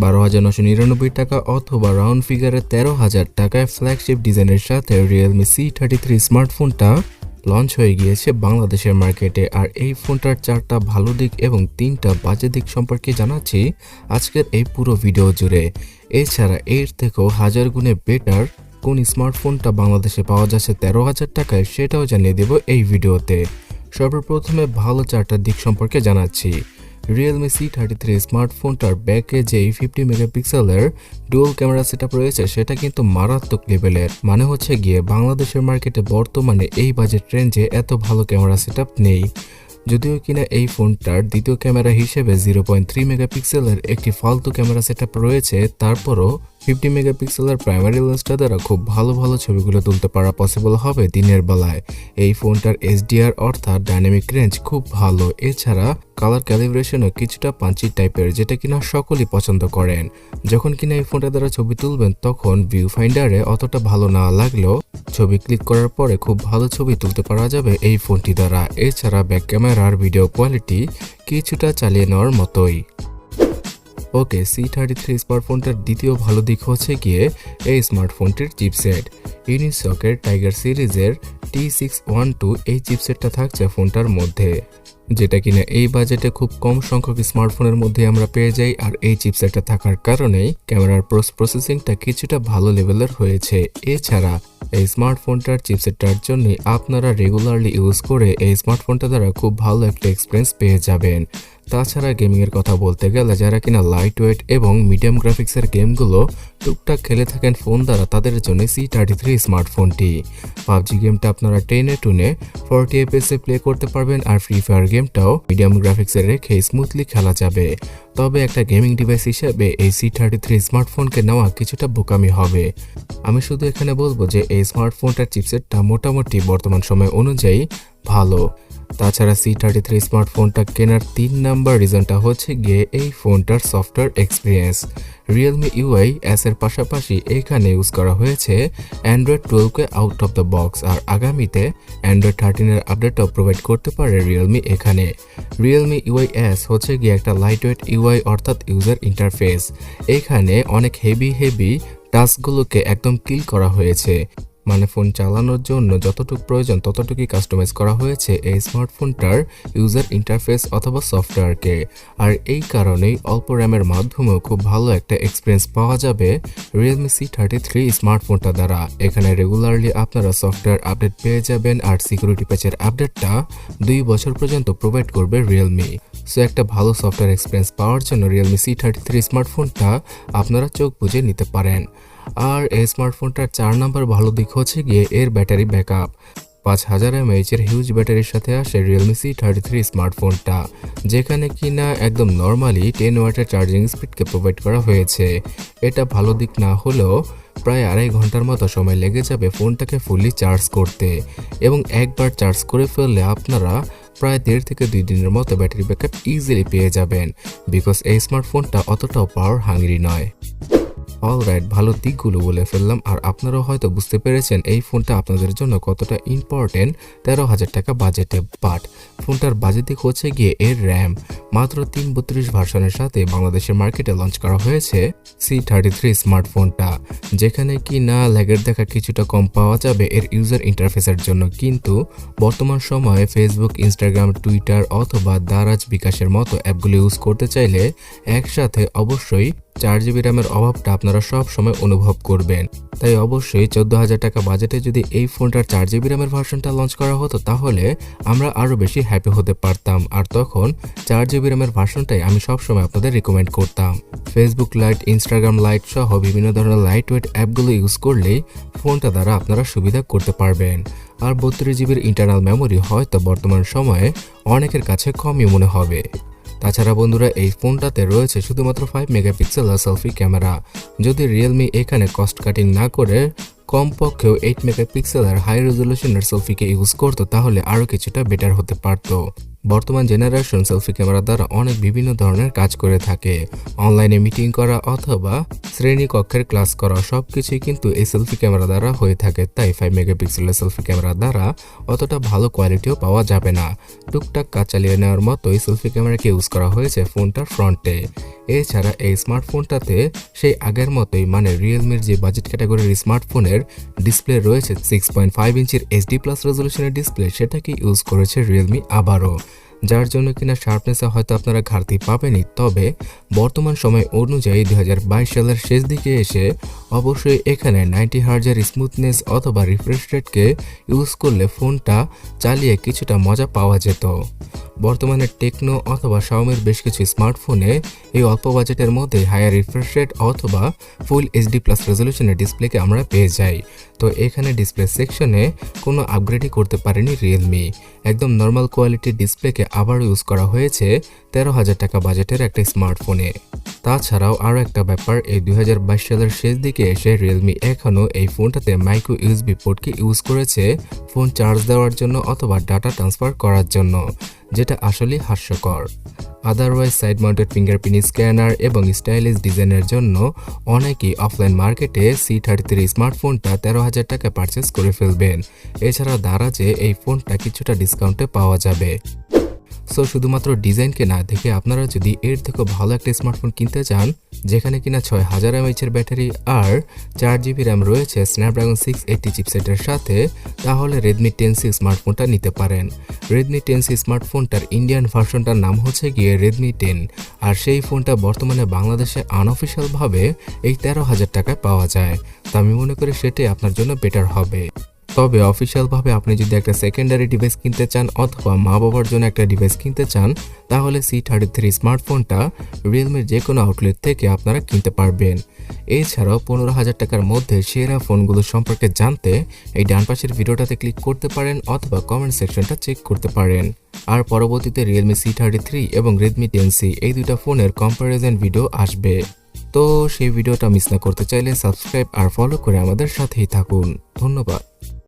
12,999 টাকা অথবা রাউন্ড ফিগারে 13,000 টাকায় ফ্ল্যাগশিপ ডিজাইনের সাথে Realme C33 স্মার্টফোনটা লঞ্চ হয়ে গিয়েছে বাংলাদেশের মার্কেটে। আর এই ফোনটার 4টা ভালো দিক এবং 3টা বাজে দিক সম্পর্কে জানাচ্ছি আজকের এই পুরো ভিডিও জুড়ে। এছাড়া এর থেকেও হাজার গুণে বেটার কোন স্মার্টফোনটা বাংলাদেশে পাওয়া যাচ্ছে 13,000 টাকায় সেটাও জানিয়ে দেব এই ভিডিওতে। সর্বপ্রথমে ভালো 4টা দিক সম্পর্কে জানাচ্ছি। Realme C33 স্মার্টফোনটার ব্যাকে যে 50 মেগাপিক্সেলের ডুয়াল ক্যামেরা সেটআপ রয়েছে সেটা কিন্তু মারাত্মক লেভেলের। মানে হচ্ছে গিয়ে বাংলাদেশের মার্কেটে বর্তমানে এই বাজেট রেঞ্জে এত ভালো ক্যামেরা সেটআপ নেই। যদিও কিনা এই ফোনটার দ্বিতীয় ক্যামেরা হিসেবে 0.3 মেগাপিক্সেলের একটি ফালতু ক্যামেরা সেটআপ রয়েছে, তারপরও 50 মেগাপিক্সেলের প্রাইমারি লেন্সটা দ্বারা খুব ভালো ছবিগুলো তুলতে পারা পসিবল হবে দিনের বেলায়। এই ফোনটার HDR অর্থাৎ ডাইনামিক রেঞ্জ খুব ভালো। এছাড়া কালার ক্যালিব্রেশনও কিছুটা পাঞ্চি টাইপের, যেটা কিনা সকলেই পছন্দ করেন। যখন কিনা এই ফোনটা দ্বারা ছবি তুলবেন তখন ভিউ ফাইন্ডারে অতটা ভালো না লাগলেও ছবি ক্লিক করার পরে খুব ভালো ছবি তুলতে পারা যাবে এই ফোনটি দ্বারা। এছাড়া ব্যাক ক্যামেরার ভিডিও কোয়ালিটি কিছুটা চালিয়ে নেওয়ার মতোই। ওকে, C33 স্মার্টফোনটার দ্বিতীয় ভালো দিক হচ্ছে গিয়ে এই স্মার্টফোনটির চিপসেট। ইউনিসকের টাইগার সিরিজের T612 এই চিপসেটটা থাকছে ফোনটার মধ্যে, যেটা কিনা এই বাজেটে খুব কম সংখ্যক স্মার্টফোনের মধ্যে আমরা পেয়ে যাই। আর এই চিপসেটটা থাকার কারণেই ক্যামেরার প্রসেসিংটা কিছুটা ভালো লেভেলের হয়েছে। এছাড়া এই স্মার্টফোনটার চিপসেটটার জন্য আপনারা রেগুলারলি ইউজ করে এই স্মার্টফোনটা দ্বারা খুব ভালো একটা এক্সপিরিয়েন্স পেয়ে যাবেন। তাছাড়া গেমিংয়ের কথা বলতে গেলে যারা কিনা লাইট ওয়েট এবং মিডিয়াম গ্রাফিক্সের গেমগুলো টুকটাক খেলে থাকেন ফোন দ্বারা, তাদের জন্য C33 স্মার্টফোনটি। পাবজি গেমটা আপনারা 10/2 40 FPS প্লে করতে পারবেন, আর ফ্রি ফায়ার গেমটাও মিডিয়াম গ্রাফিক্সে রেখে স্মুথলি খেলা যাবে। তবে একটা গেমিং ডিভাইস হিসেবে এই C33 স্মার্টফোনকে নেওয়া কিছুটা বোকামি হবে। আমি শুধু এখানে বলবো যে এই স্মার্টফোনটার চিপসেটটা মোটামুটি বর্তমান সময় অনুযায়ী ভালো। তাছাড়া C33 স্মার্টফোনটা কেনার 3 নাম্বার রিজনটা হচ্ছে গিয়ে এই ফোনটার software experience. Realme UI S এর পাশাপাশি এখানে ইউজ করা হয়েছে Android 12কে আউট অফ দ্য বক্স, আর আগামীতে Android 13 এর আপডেটও প্রোভাইড করতে পারে Realme এখানে। Realme UI S হচ্ছে গিয়ে একটা লাইটওয়েট UI অর্থাৎ ইউজার ইন্টারফেস। এখানে অনেক হেভি টাস্কগুলোকে একদম কিল করা হয়েছে। মানে ফোন চালানোর জন্য যতটুকু প্রয়োজন ততটুকুই কাস্টমাইজ করা হয়েছে এই স্মার্টফোনটার ইউজার ইন্টারফেস অথবা সফটওয়্যারকে। আর এই কারণেই অল্প র্যামের মাধ্যমেও খুব ভালো একটা এক্সপিরিয়েন্স পাওয়া যাবে Realme C33 স্মার্টফোনটা দ্বারা। এখানে রেগুলারলি আপনারা সফটওয়্যার আপডেট পেয়ে যাবেন, আর সিকিউরিটি প্যাচের আপডেটটা 2 বছর পর্যন্ত প্রোভাইড করবে Realme। সো একটা ভালো সফটওয়্যার এক্সপিরিয়েন্স পাওয়ার জন্য Realme C33 স্মার্টফোনটা আপনারা চোখ বুজে নিতে পারেন। আর এই স্মার্টফোনটার 4 নাম্বার ভালো দিক হচ্ছে গিয়ে এর ব্যাটারি ব্যাকআপ। 5000 mAh এর হিউজ ব্যাটারির সাথে আসে Realme C33 স্মার্টফোনটা, যেখানে কিনা একদম নর্মালি 10 ওয়াটের চার্জিং স্পিডকে প্রোভাইড করা হয়েছে। এটা ভালো দিক না হলেও প্রায় 2.5 ঘন্টার মতো সময় লেগে যাবে ফোনটাকে ফুললি চার্জ করতে, এবং একবার চার্জ করে ফেললে আপনারা প্রায় 1.5 থেকে 2 দিনের মতো ব্যাটারি ব্যাকআপ ইজিলি পেয়ে যাবেন, বিকজ এই স্মার্টফোনটা অতটাও পাওয়ার হাঙ্গরি নয়। অলরাইট, ভালো দিকগুলো বলে ফেললাম, আর আপনারাও হয়তো বুঝতে পেরেছেন এই ফোনটা আপনাদের জন্য কতটা ইম্পর্টেন্ট 13,000 টাকা বাজেটে। বাট ফোনটার বাজেট দিক হচ্ছে গিয়ে এর র্যাম। মাত্র 332 ভার্সনের সাথে বাংলাদেশের মার্কেটে লঞ্চ করা হয়েছে C33 স্মার্টফোনটা, যেখানে কি না ল্যাগের দেখা কিছুটা কম পাওয়া যাবে এর ইউজার ইন্টারফেসের জন্য। কিন্তু বর্তমান সময়ে ফেসবুক, ইনস্টাগ্রাম, টুইটার অথবা দারাজ, বিকাশের মতো অ্যাপগুলো ইউজ করতে চাইলে একসাথে অবশ্যই 4GB র্যামের অভাবটা আপনারা সব সময় অনুভব করবেন। তাই অবশ্যই 14,000 টাকা বাজেটে যদি এই ফোনটার 4GB র্যামের ভার্সনটা লঞ্চ করা হতো তাহলে আমরা আরও বেশি হ্যাপি হতে পারতাম, আর তখন 4GB র্যামের ভার্সনটাই আমি সবসময় আপনাদের রিকমেন্ড করতাম। ফেসবুক লাইট, ইনস্টাগ্রাম লাইট সহ বিভিন্ন ধরনের লাইট ওয়েট অ্যাপগুলো ইউজ করলেই ফোনটা দ্বারা আপনারা সুবিধা করতে পারবেন। আর 32GB ইন্টারনাল মেমোরি হয়তো বর্তমান সময়ে অনেকের কাছে কমই মনে হবে। তাছাড়া বন্ধুরা এই ফোনটাতে রয়েছে শুধুমাত্র 5 মেগাপিক্সেলের সেলফি ক্যামেরা। যদি Realme এখানে কস্ট কাটিং না করে কমপক্ষেও 8 মেগাপিক্সেলের হাই রেজলিউশনের সেলফিকে ইউজ করতো তাহলে আরও কিছুটা বেটার হতে পারত। বর্তমান জেনারেশন সেলফি ক্যামেরা দ্বারা অনেক বিভিন্ন ধরনের কাজ করে থাকে। অনলাইনে মিটিং করা অথবা শ্রেণীকক্ষের ক্লাস করা সবকিছুই কিন্তু এই সেলফি ক্যামেরা দ্বারা হয়ে থাকে। তাই 5 মেগাপিক্সেলের সেলফি ক্যামেরা দ্বারা অতটা ভালো কোয়ালিটিও পাওয়া যাবে না। টুকটাক কাজ চালিয়ে নেওয়ার মতো এই সেলফি ক্যামেরাকে ইউজ করা হয়েছে ফোনটার ফ্রন্টে। এছাড়া এই স্মার্টফোনটাতে সেই আগের মতোই মানে রিয়েলমির যে বাজেট ক্যাটাগরির স্মার্টফোনের ডিসপ্লে রয়েছে 6.5 ইঞ্চির এইচডি প্লাস রেজলিউশনের ডিসপ্লে, সেটাকে ইউজ করেছে রিয়েলমি আবারও, যার জন্য কিনা শার্পনেসে হয়তো আপনারা ঘাটতি পাবেনই। তবে বর্তমান সময় অনুযায়ী 2022 সালের শেষ দিকে এসে অবশ্যই এখানে 90 হার্জের স্মুথনেস অথবা রিফ্রেশ রেটকে ইউজ করলে ফোনটা চালিয়ে কিছুটা মজা পাওয়া যেত। বর্তমানে টেকনো অথবা শাওমির বেশ কিছু স্মার্টফোনে এই অল্প বাজেটের মধ্যে হায়ার রিফ্রেশ রেট অথবা ফুল এইচডি প্লাস রেজলিউশনের ডিসপ্লেকে আমরা পেয়ে যাই। তো এখানে ডিসপ্লে সেকশনে কোনো আপগ্রেডই করতে পারেনি রিয়েলমি, একদম নর্মাল কোয়ালিটির ডিসপ্লেকে আবার ইউজ করা হয়েছে 13,000 টাকা বাজেটের একটা স্মার্টফোনে। তাছাড়াও আরও একটা ব্যাপার, এই 2022 সালের শেষ দিকে এসে রিয়েলমি এখনও এই ফোনটাতে মাইক্রো ইউএসবি পোর্টকে ইউজ করেছে ফোন চার্জ দেওয়ার জন্য অথবা ডাটা ট্রান্সফার করার জন্য, যেটা আসলেই হাস্যকর। Otherwise side mounted fingerprint scanner এবং স্টাইলিশ ডিজাইনের জন্য অনেকেই অফলাইন মার্কেটে C33 স্মার্টফোনটা 13,000 টাকায় পারচেস করে ফেলবেন। এছাড়া দারাজে এই ফোনটা কিছুটা ডিসকাউন্টে পাওয়া যাবে। সো শুধুমাত্র ডিজাইনকে না দেখে আপনারা যদি এর থেকে ভালো একটা স্মার্টফোন কিনতে চান, যেখানে কিনা 6000 mAh ব্যাটারি আর 4GB র্যাম রয়েছে স্ন্যাপড্রাগন 680 চিপসেটের সাথে, তাহলে রেডমি 10C স্মার্টফোনটা নিতে পারেন। রেডমি 10C স্মার্টফোনটার ইন্ডিয়ান ভার্সনটার নাম হচ্ছে গিয়ে রেডমি 10, আর সেই ফোনটা বর্তমানে বাংলাদেশে আনঅফিশিয়ালভাবে এই 13,000 টাকায় পাওয়া যায়। তো আমি মনে করি সেটাই আপনার জন্য বেটার হবে। তবে অফিসিয়ালভাবে আপনি যদি একটা সেকেন্ডারি ডিভাইস কিনতে চান অথবা মা বাবার জন্য একটা ডিভাইস কিনতে চান, তাহলে C33 স্মার্টফোনটা রিয়েলমির যে কোনো আউটলেট থেকে আপনারা কিনতে পারবেন। এছাড়াও 15,000 টাকার মধ্যে সেরা ফোনগুলো সম্পর্কে জানতে এই ডান পাশের ভিডিওটাতে ক্লিক করতে পারেন অথবা কমেন্ট সেকশনটা চেক করতে পারেন। আর পরবর্তীতে রিয়েলমি C33 এবং রেডমি 10C এই দুইটা ফোনের কম্প্যারিজন ভিডিও আসবে। তো সেই ভিডিওটা মিস না করতে চাইলে সাবস্ক্রাইব আর ফলো করে আমাদের সাথেই থাকুন। ধন্যবাদ।